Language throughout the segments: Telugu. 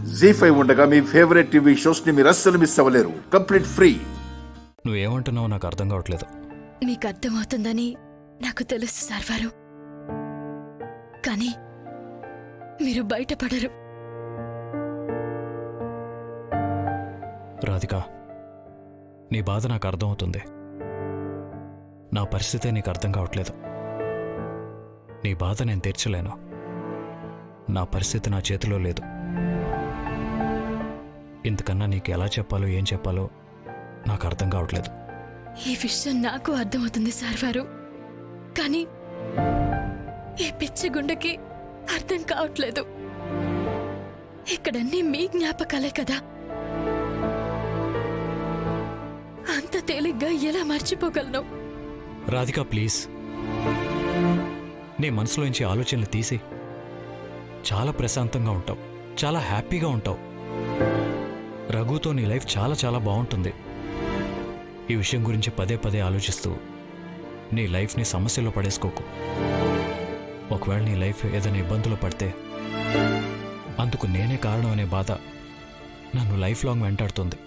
జీ5 ఉండగా మీ ఫేవరెట్ టీవీ షోస్ ని మీరు అస్సలు మిస్ అవ్వలేరు. Complete free. నువ్వేమంటున్నావు నాకు అర్థం కావట్లేదు. మీకు అర్థమవుతుందని నాకు తెలుసు సార్వారు, కానీ మీరు బయటపడరు. రాధిక, నీ బాధ నాకు అర్థమవుతుంది. నా పరిస్థితే నీకు అర్థం కావట్లేదు. నీ బాధ నేను తీర్చలేను. నా పరిస్థితి నా చేతిలో లేదు. ఇంతకన్నా నీకు ఎలా చెప్పాలో ఏం చెప్పాలో నాకు అర్థం కావట్లేదు. ఈ విషయం నాకు అర్థమవుతుంది సార్వారు, కానీ ఈ పిచ్చి గుండెకి అర్థం కావట్లేదు. ఇక్కడన్నీ మీ జ్ఞాపకాలే కదా, అంత తేలిగ్గా ఎలా మర్చిపోగలను? రాధిక ప్లీజ్, నీ మనసులోంచి ఆలోచనలు తీసి చాలా ప్రశాంతంగా ఉంటావు, చాలా హ్యాపీగా ఉంటావు. రఘుతో నీ లైఫ్ చాలా చాలా బాగుంటుంది. ఈ విషయం గురించి పదే పదే ఆలోచిస్తూ నీ లైఫ్ని సమస్యలో పడేసుకోకు. ఒకవేళ నీ లైఫ్ ఏదైనా ఇబ్బందులు పడితే అందుకు నేనే కారణం అనే బాధ నన్ను లైఫ్ లాంగ్ వెంటాడుతుంది.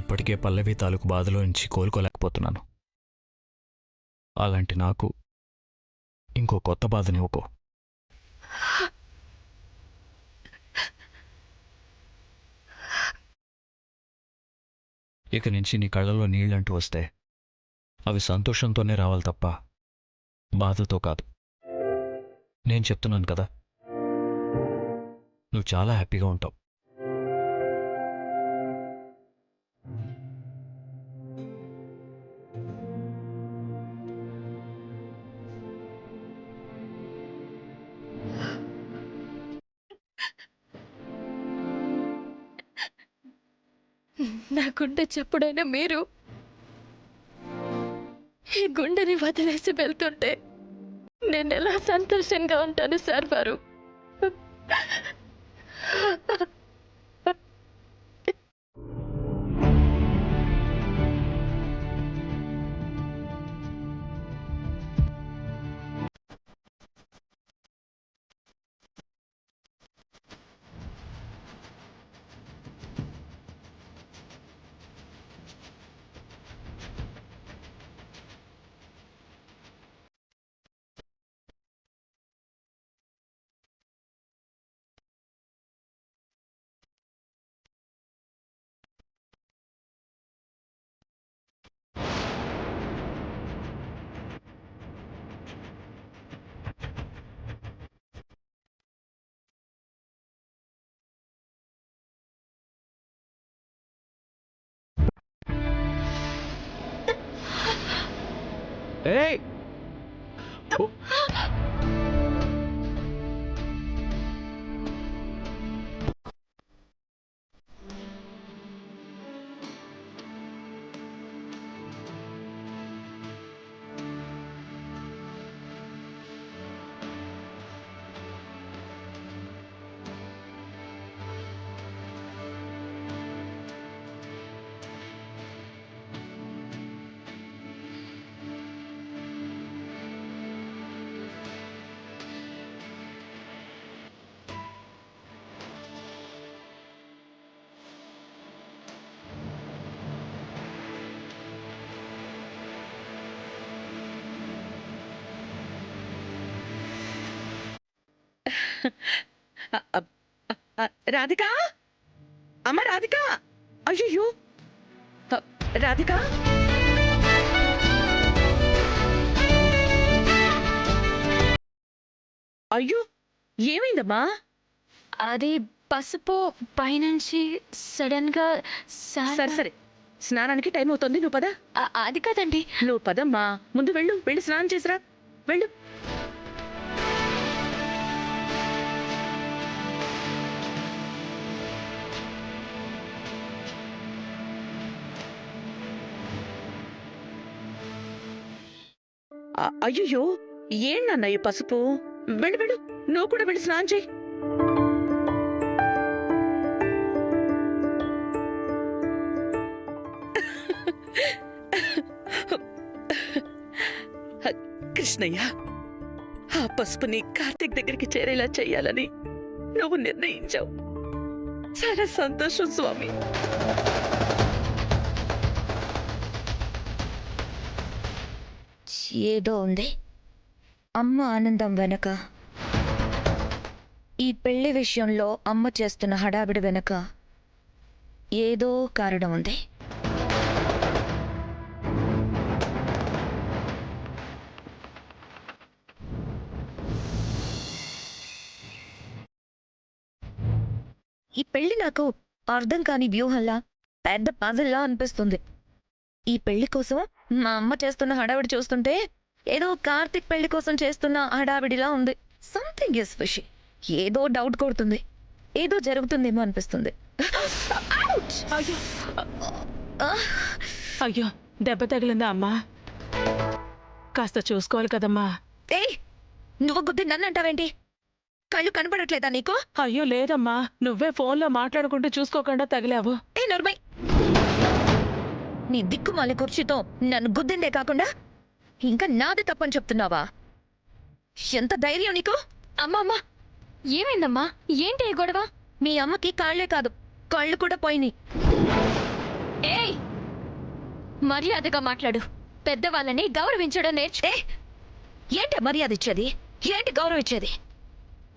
ఇప్పటికే పల్లవి తాలూకు బాధలో నుంచి కోలుకోలేకపోతున్నాను. అలాంటి నాకు ఇంకో కొత్త బాధనివ్వకో. ఇక నుంచి నీ కళ్ళలో నీళ్ళంటూ వస్తే అవి సంతోషంతోనే రావాలి తప్ప బాధతో కాదు. నేను చెప్తున్నాను కదా, నువ్వు చాలా హ్యాపీగా ఉంటావు. నా గుండె చెప్పుడైనా మీరు ఈ గుండెని వదిలేసి వెళ్తుంటే నేనెలా సంతోషంగా ఉంటాను సార్వారు? ఏయ్! రాధిక, అమ్మ రాధిక, అయ్యో రాధిక, అయ్యో ఏమైందమ్మా? అది పసుపు పైనుంచి సడన్ గా సరే సరే, స్నానానికి టైం అవుతుంది, నువ్వు పద. అది కాదండి. నువ్వు పదమ్మా, ముందు వెళ్ళి స్నానం చేసిరా, వెళ్ళు. అయ్యో ఏంటన్న ఈ పసుపు? వెళ్ళు, నువ్వు కూడా వెళ్ళి స్నానం చేయి. కృష్ణయ్య, ఆ పసుపుని కార్తీక్ దగ్గరికి చేరేలా చెయ్యాలని నువ్వు నిర్ణయించావు. చాలా సంతోషం స్వామి. ఏదో ఉంది అమ్మ ఆనందం వెనక. ఈ పెళ్లి విషయంలో అమ్మ చేస్తున్న హడావిడి వెనక ఏదో కారణం ఉంది. ఈ పెళ్లి నాకు అర్థం కాని వ్యూహంలా, పెద్ద పజల్లా అనిపిస్తుంది. ఈ పెళ్లి కోసం మా అమ్మ చేస్తున్న హడావిడి చూస్తుంటే ఏదో కార్తిక్ పెళ్లి కోసం చేస్తున్న హడావిడిలా ఉంది. Something is fishy. ఏదో డౌట్ కొడుతుంది. ఏదో జరుగుతుందేమో అనిపిస్తుంది. అయ్యో అయ్యో, దెబ్బ తగిలిందా అమ్మా? కాస్త చూసుకోవాలి కదమ్మా. ఏయ్, నువ్వు గుద్ది నన్ను అంటావేంటి? కళ్ళు కనపడట్లేదా నీకు? అయ్యో లేదమ్మా, నువ్వే ఫోన్లో మాట్లాడుకుంటూ చూసుకోకుండా తగిలావు. ఏ నోర్మై, నీ దిక్కుమాలి కుర్చీతో నన్ను గుద్దిందే కాకుండా ఇంకా నాది తప్పని చెప్తున్నావా? ఎంత ధైర్యం నీకు? అమ్మా ఏమైందమ్మా? ఏంటి ఈ గొడవ? మీ అమ్మకి కాళ్లే కాదు, కళ్ళు కూడా పోయినాయి. ఏయ్, మర్యాదగా మాట్లాడు. పెద్దవాళ్ళని గౌరవించడం నేర్చు. ఏంటి మర్యాద ఇచ్చేది? ఏంటి గౌరవం ఇచ్చేది?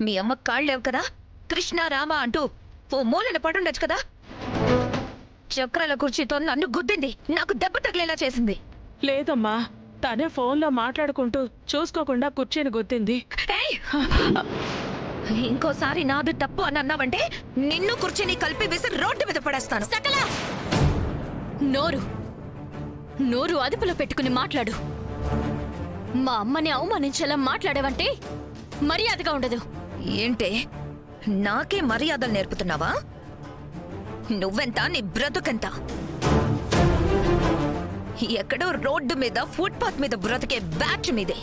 మీ అమ్మ కాళ్ళేవు కదా, కృష్ణ రామ అంటూ ఓ మూలన పడుండొచ్చు కదా. చక్రాల కుర్చీతో నన్ను గుద్దింది, నాకు దెబ్బ తగిలేలా చేసింది. లేదమ్మా, తనే ఫోన్లో మాట్లాడుకుంటూ చూసుకోకుండా కుర్చీని గుద్దింది. ఏయ్! ఇంకోసారి నాది తప్పు అని అన్నావంటే నిన్ను కుర్చీని కలిపి వేసి రోడ్డు మీద పడేస్తాను. సకల నోరు అదుపులో పెట్టుకుని మాట్లాడు. మా అమ్మని అవమానించేలా మాట్లాడేవంటే మర్యాదగా ఉండదు. ఏంటే నాకే మర్యాదలు నేర్పుతున్నావా? నువ్వెంత, నీ బ్రతుకెంత? ఎక్కడో రోడ్డు మీద ఫుట్పాత్ మీద బ్రతికే బ్యాచ్ మీదే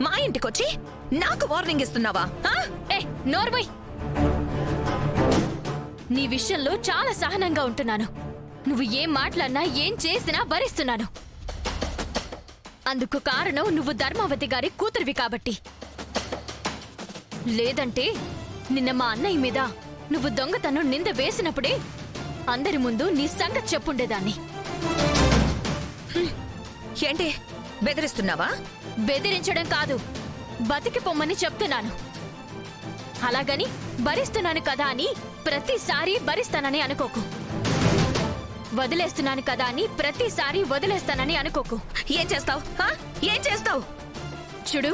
మా ఇంటికొచ్చి నాకు వార్నింగ్ ఇస్తున్నావా? నోర్మై, నీ విషయంలో చాలా సహనంగా ఉంటున్నాను. నువ్వు ఏం మాట్లాడినా ఏం చేసినా భరిస్తున్నాను. అందుకు కారణం నువ్వు ధర్మావతి గారి కూతురివి కాబట్టి. లేదంటే నిన్న మా అన్నయ్య మీద నువ్వు దొంగతనం నింద వేసినప్పుడే అందరి ముందు నీ సంగతి చెప్పుండేదాన్ని. ఏంటి బెదిరిస్తున్నావా? బెదిరించడం కాదు, బతికి పొమ్మని చెప్తున్నాను. అలాగని భరిస్తున్నాను కదా అని ప్రతిసారి భరిస్తానని అనుకోకు. వదిలేస్తున్నాను కదా అని ప్రతిసారి వదిలేస్తానని అనుకోకు. ఏం చేస్తావు? ఏం చేస్తావు? చూడు,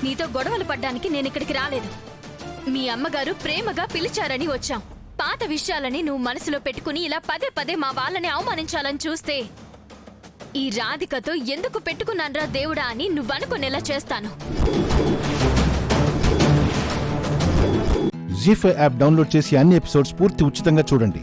నీతో గొడవలు పడ్డానికి నేనిక్కడికి రాలేదు. మీ అమ్మగారు ప్రేమగా పిలిచారని వచ్చాం. పాత విషయాలని నువ్వు మనసులో పెట్టుకుని ఇలా పదే పదే మా వాళ్ళని అవమానించాలని చూస్తే ఈ రాధికతో ఎందుకు పెట్టుకున్నాన్రా దేవుడా అని నువ్వనుకునేలా చేస్తాను. జీ5 యాప్ డౌన్లోడ్ చేసి అన్ని ఎపిసోడ్స్ పూర్తి ఉచితంగా చూడండి.